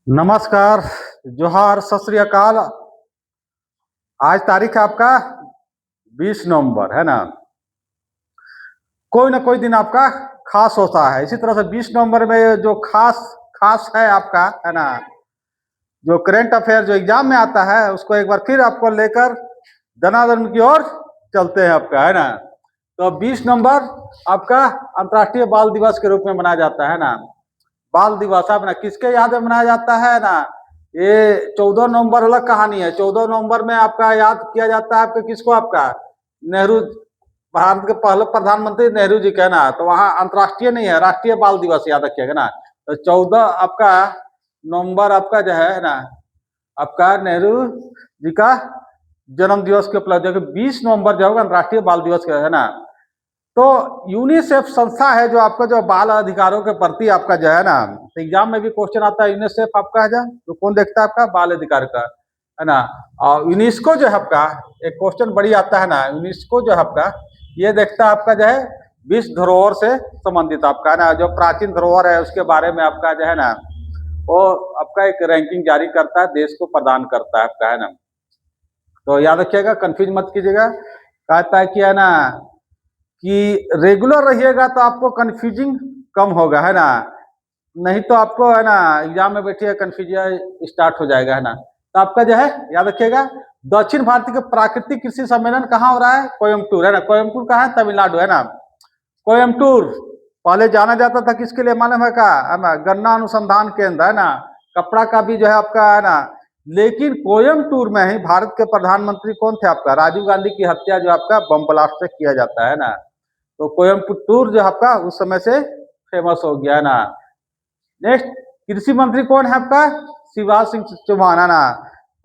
नमस्कार, जोहार, सत श्री अकाल। आज तारीख है आपका 20 नवंबर, है ना। कोई ना कोई दिन आपका खास होता है। इसी तरह से 20 नवंबर में जो खास खास है आपका, है ना, जो करंट अफेयर जो एग्जाम में आता है उसको एक बार फिर आपको लेकर धनाधन की ओर चलते हैं आपका, है ना। तो 20 नवंबर आपका अंतर्राष्ट्रीय बाल दिवस के रूप में मनाया जाता है ना। बाल दिवस है ना, किसके याद में मनाया जाता है ना। ये 14 नवंबर अलग कहानी है। 14 नवंबर में आपका याद किया जाता है आपके किसको, आपका नेहरू, भारत के पहले प्रधानमंत्री नेहरू जी का ना। तो वहाँ अंतर्राष्ट्रीय नहीं है, राष्ट्रीय बाल दिवस याद रखिएगा ना। तो 14 आपका नवंबर आपका जो है ना, आपका नेहरू जी का जन्म दिवस के उपलक्ष्य 20 नवंबर जो होगा अंतर्राष्ट्रीय बाल दिवस का, है ना। तो यूनिसेफ संस्था है जो आपका जो बाल अधिकारों के प्रति आपका जो है ना, तो एग्जाम में भी क्वेश्चन आता है यूनिसेफ आपका है जो कौन देखता है आपका बाल अधिकार का, है ना। और यूनेस्को जो है आपका, एक क्वेश्चन बड़ी आता है ना, यूनेस्को जो है आपका ये देखता है आपका जो है विश्व धरोहर से संबंधित आपका, है ना, जो प्राचीन धरोहर है उसके बारे में आपका जो है ना, वो आपका एक रैंकिंग जारी करता है, देश को प्रदान करता है आपका, है ना। तो याद रखिएगा, कंफ्यूज मत कीजिएगा। कहता है कि है ना कि रेगुलर रहिएगा तो आपको कंफ्यूजिंग कम होगा, है ना। नहीं तो आपको है ना एग्जाम में बैठिए कंफ्यूजन स्टार्ट हो जाएगा, है ना। तो आपका जो है याद रखिएगा, दक्षिण भारत के प्राकृतिक कृषि सम्मेलन कहाँ हो रहा है, कोयम्बटूर, है ना। कोयम्बटूर कहाँ है, तमिलनाडु, है ना। कोयम्बटूर पहले जाना जाता था किसके लिए मालूम है ना, गन्ना अनुसंधान केंद्र, है ना। कपड़ा का भी जो है आपका, है ना। लेकिन कोयम्बटूर में ही भारत के प्रधानमंत्री कौन थे आपका, राजीव गांधी की हत्या जो आपका बम ब्लास्ट से किया जाता है ना। तो कोयम्बटूर जो आपका उस समय से फेमस हो गया, है ना। नेक्स्ट, कृषि मंत्री कौन है आपका, शिवराज सिंह चौहान, है ना।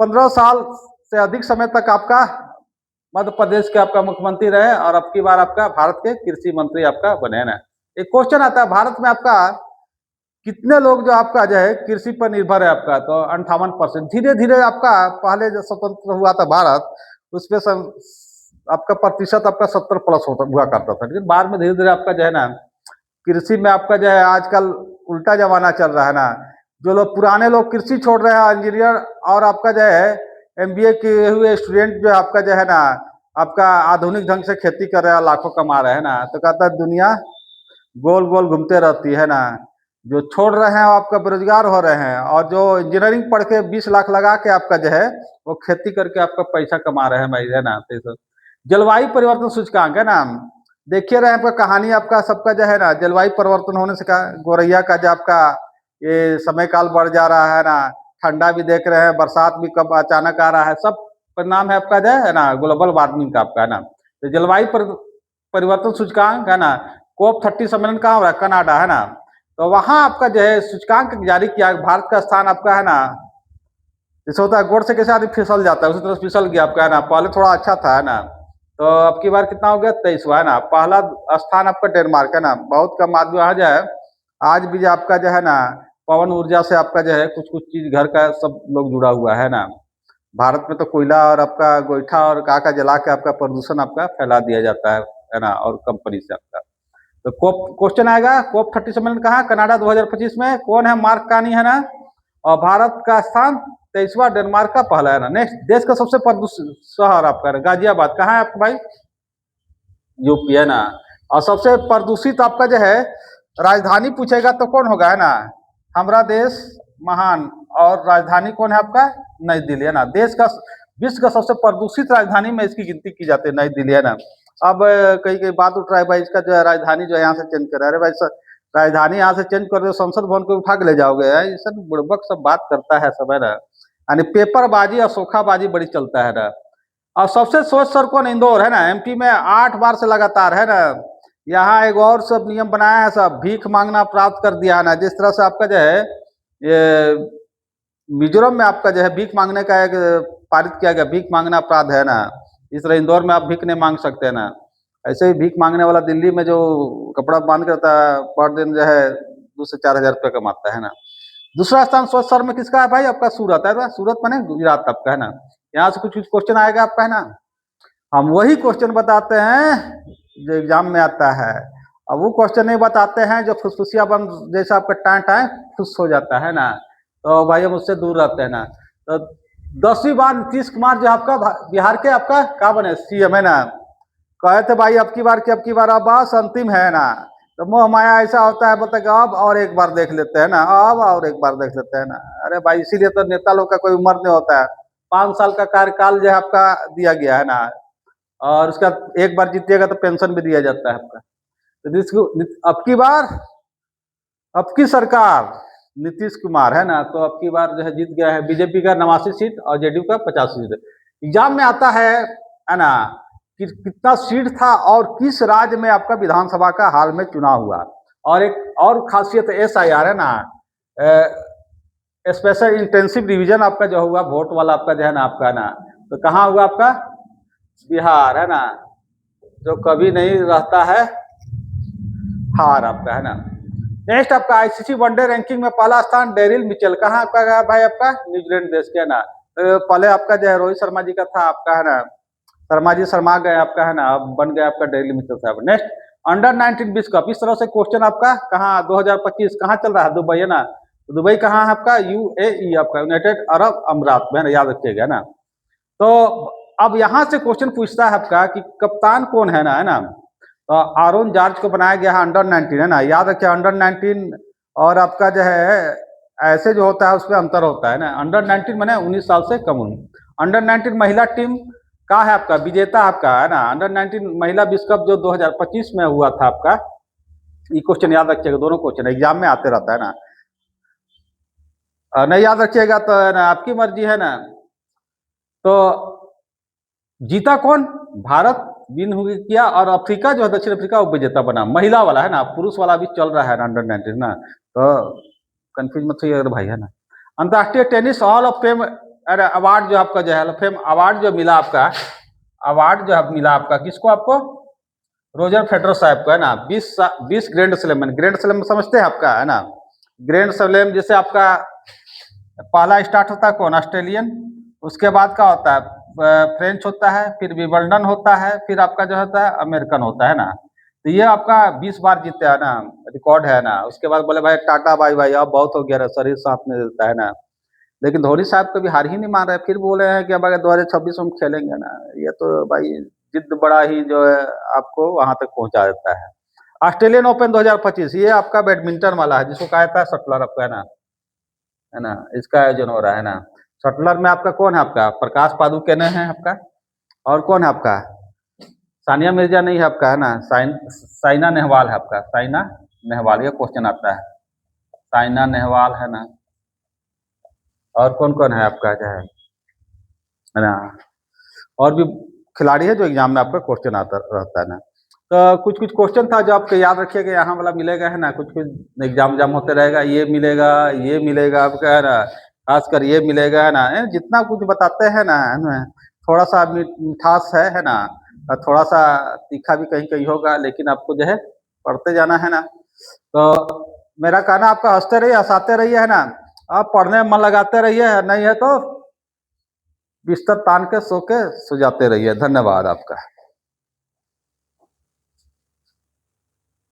15 साल से अधिक समय तक आपका मध्य प्रदेश के आपका मुख्यमंत्री रहे और अब की बार आपका भारत के कृषि मंत्री आपका बने, है ना। एक क्वेश्चन आता है, भारत में आपका कितने लोग जो आपका जो है कृषि पर निर्भर है आपका, तो 58%। धीरे धीरे आपका पहले जो स्वतंत्र हुआ था भारत, उसमें आपका प्रतिशत आपका 70 प्लस होता हुआ करता था, लेकिन बाद में धीरे धीरे आपका जो है ना कृषि में आपका जो है आजकल उल्टा जमाना चल रहा है ना। जो लोग पुराने लोग कृषि छोड़ रहे हैं, इंजीनियर और आपका जो है एमबीए किए हुए स्टूडेंट जो है आपका जो है ना, आपका आधुनिक ढंग से खेती कर रहे हैं, लाखों कमा रहे हैं ना। तो कहता है दुनिया गोल गोल घूमते रहती है ना। जो छोड़ रहे हैं आपका बेरोजगार हो रहे हैं, और जो इंजीनियरिंग पढ़ के 20 लाख लगा के आपका जो है वो खेती करके आपका पैसा कमा रहे हैं भाई, है ना। तो जलवायु परिवर्तन सूचकांक, है ना, देखिए रहे आपका कहानी आपका सबका जो है ना, जलवायु परिवर्तन होने से का गोरैया का जो आपका ये समय काल बढ़ जा रहा है ना, ठंडा भी देख रहे हैं, बरसात भी कब अचानक आ रहा है, सब परिणाम है आपका जो है ना ग्लोबल वार्मिंग का आपका, है ना। तो जलवायु परिवर्तन सूचकांक, है ना, COP30 सम्मेलन कहाँ हो रहा है, कनाडा, है ना। तो वहाँ आपका जो है सूचकांक जारी किया, भारत का स्थान आपका, है ना, जैसे होता है गोड़ से कैसे आदमी फिसल जाता है उसी तरह फिसल गया आपका, है ना। पहले थोड़ा अच्छा था, है ना। तो अब की बार कितना हो गया, 23वां, है ना। पहला स्थान आपका डेनमार्क, है ना। बहुत कम आदमी वहाँ जो है आज भी जो आपका जो है ना पवन ऊर्जा से आपका जो है कुछ कुछ चीज घर का सब लोग जुड़ा हुआ है ना। भारत में तो कोयला और आपका गोईठा और का जला के आपका प्रदूषण आपका फैला दिया जाता है ना, और कंपनी से आपका। तो कोप क्वेश्चन आएगा, COP30 सम्मेलन कहाँ, कनाडा 2025 में। कौन है, मार्क कार्नी, है ना। और भारत का स्थान 23वां, डेनमार्क का पहला, है ना। नेक्स्ट, देश का सबसे प्रदूषित शहर आपका गाजियाबाद कहाँ है आपका भाई, यूपी, है ना। और सबसे प्रदूषित आपका जो है राजधानी पूछेगा तो कौन होगा, है ना, हमारा देश महान। और राजधानी कौन है आपका, नई दिल्ली, है ना। देश का विश्व का सबसे प्रदूषित राजधानी में इसकी गिनती की जाती है, नई दिल्ली, है ना। अब कई कई बात उठ रहा है भाई, इसका जो है राजधानी जो है यहाँ से चेंज कर, अरे भाई सर, राजधानी यहाँ से चेंज कर दो, संसद भवन को उठा के ले जाओगे, ये सब बुड़बक सब बात करता है सब, है ना। यानी पेपरबाजी और सोखाबाजी बड़ी चलता है ना। और सबसे स्वच्छ शहर कौन, इंदौर, है ना। एमपी में 8 बार से लगातार, है ना। यहाँ एक और सब नियम बनाया है, सब भीख मांगना प्राप्त कर दिया है ना। जिस तरह से आपका जो है ये मिजोरम में आपका जो है भीख मांगने का एक पारित किया गया, भीख मांगना अपराध है ना। इस तरह इंदौर में आप भीख नहीं मांग सकते, है ना। ऐसे ही भीख मांगने वाला दिल्ली में जो कपड़ा बांध के रहता है, पर दिन जो है 2 से 4 हजार रुपये कमाता है ना। दूसरा स्थान स्वच्छ शहर में किसका है भाई, आपका सूरत, है ना। सूरत माने गुजरात आपका, है ना। यहाँ से कुछ कुछ क्वेश्चन आएगा आपका, है ना। हम वही क्वेश्चन बताते हैं जो एग्जाम में आता है। अब वो क्वेश्चन नहीं बताते हैं जो फुसफुसिया बम जैसा आपका टाइम टाइम खुश हो जाता है ना। तो भाई हम उससे दूर रहते हैं ना। तो 10वीं बार नीतीश कुमार जो आपका बिहार के आपका क्या बने सीएम है ना, कहे थे भाई अब की बार अब बस अंतिम है ना। तो मोह माया ऐसा होता है, बोलते कि अब और एक बार देख लेते हैं ना, अब और एक बार देख लेते हैं ना। अरे भाई इसीलिए तो नेता लोग का कोई उम्र नहीं होता है। 5 साल का कार्यकाल जो है आपका दिया गया है ना, और उसका एक बार जीतिएगा तो पेंशन भी दिया जाता है आपका। तो अब की बार अब की सरकार नीतीश कुमार है ना, तो अब की बार जो है जीत गया है बीजेपी का 89 सीट और जेडीयू का 85 सीट। एग्जाम में आता है ना, कि कितना सीट था और किस राज्य में आपका विधानसभा का हाल में चुनाव हुआ। और एक और खासियत SIR है ना, स्पेशल इंटेंसिव रिवीजन आपका जो हुआ वोट वाला आपका जो है ना आपका ना, तो कहाँ हुआ आपका बिहार है ना, जो कभी नहीं रहता है हार आपका है ना। नेक्स्ट आपका आईसीसी वनडे रैंकिंग में पहला स्थान डेरिल मिचेल, कहाँ आपका गया भाई आपका न्यूजीलैंड देश के है ना। तो पहले आपका जो है रोहित शर्मा जी का था आपका है ना, शर्मा जी शर्मा गए आपका है ना, अब बन गया आपका डेरिल मिचेल साहब। नेक्स्ट अंडर 19 विश्व कप, इस तरह से क्वेश्चन आपका कहाँ 2025 कहाँ चल रहा है, दुबई है ना। तो दुबई कहाँ है आपका UAE आपका यूनाइटेड अरब अमीरात में, याद रखिएगा ना। तो अब यहाँ से क्वेश्चन पूछता है आपका कि कप्तान कौन है ना, तो आरोन जॉर्ज को बनाया गया है अंडर 19 है ना, याद रखिए अंडर 19 और आपका जो है ऐसे जो होता है उसमें अंतर होता है ना। अंडर 19 मैंने 19 साल से कम उम्र। अंडर 19 महिला टीम का है आपका विजेता आपका है ना, अंडर 19 महिला विश्व कप जो 2025 में हुआ था आपका। ये क्वेश्चन याद रखिएगा, दोनों क्वेश्चन एग्जाम में आते रहता है ना। नहीं याद रखिएगा तो है ना आपकी मर्जी है ना। तो जीता कौन, भारत विन हो किया, और अफ्रीका जो है दक्षिण अफ्रीका वो विजेता बना, महिला वाला है ना। पुरुष वाला भी चल रहा है अंडर 19 ना, तो कंफ्यूज मत होइए भाई है ना। अंतर्राष्ट्रीय टेनिस हॉल ऑफ फेम अरे अवार्ड जो आपका जो है हॉल ऑफ फेम अवार्ड जो मिला आपका, अवार्ड जो है मिला आपका किसको, आपको रोजर फेडरर साहब को है ना। 20 ग्रैंड स्लैम समझते हैं आपका है ना। ग्रैंड स्लैम जैसे आपका पहला स्टार्ट होता है कौन, ऑस्ट्रेलियन, उसके बाद का होता है फ्रेंच होता है, फिर विंबलडन होता है, फिर आपका जो होता है अमेरिकन होता है ना। तो ये आपका 20 बार जीते है ना, रिकॉर्ड है ना। उसके बाद बोले भाई टाटा बाई भाई अब बहुत हो गया, शरीर साथ में देता है ना। लेकिन धोनी साहब कभी हार ही नहीं मान रहे, फिर बोले हैं कि अब अगर 2026 में हम खेलेंगे ना। ये तो भाई जिद बड़ा ही जो है आपको वहां तक पहुंचा देता है। ऑस्ट्रेलियन ओपन 2025 ये आपका बैडमिंटन वाला है, जिसको कहा था शटलर आपका है ना, इसका आयोजन हो रहा है ना। शटलर में आपका कौन है, आपका प्रकाश पादुकोण है आपका, और कौन है आपका सानिया मिर्जा नहीं है आपका है ना, साइना नेहवाल है आपका, साइना नेहवाल, ये क्वेश्चन आता है, साइना नेहवाल है ना। और कौन कौन है आपका जो है ना, और भी खिलाड़ी है जो एग्जाम में आपका क्वेश्चन आता रहता है ना। तो कुछ कुछ क्वेश्चन था जो आपको याद रखिएगा, यहाँ वाला मिलेगा है ना, कुछ कुछ एग्जाम होते रहेगा, ये मिलेगा आपका है ना, खासकर ये मिलेगा है ना। जितना कुछ बताते हैं ना है ना, थोड़ा सा मिठास है ना, और थोड़ा सा तीखा भी कहीं कहीं होगा, लेकिन आपको जो है पढ़ते जाना है ना। तो मेरा कहना आपका हंसते रहिए हंसाते रहिए है ना, आप पढ़ने में मन लगाते रहिए, नहीं है तो बिस्तर तान के सो के सो जाते रहिए। धन्यवाद आपका।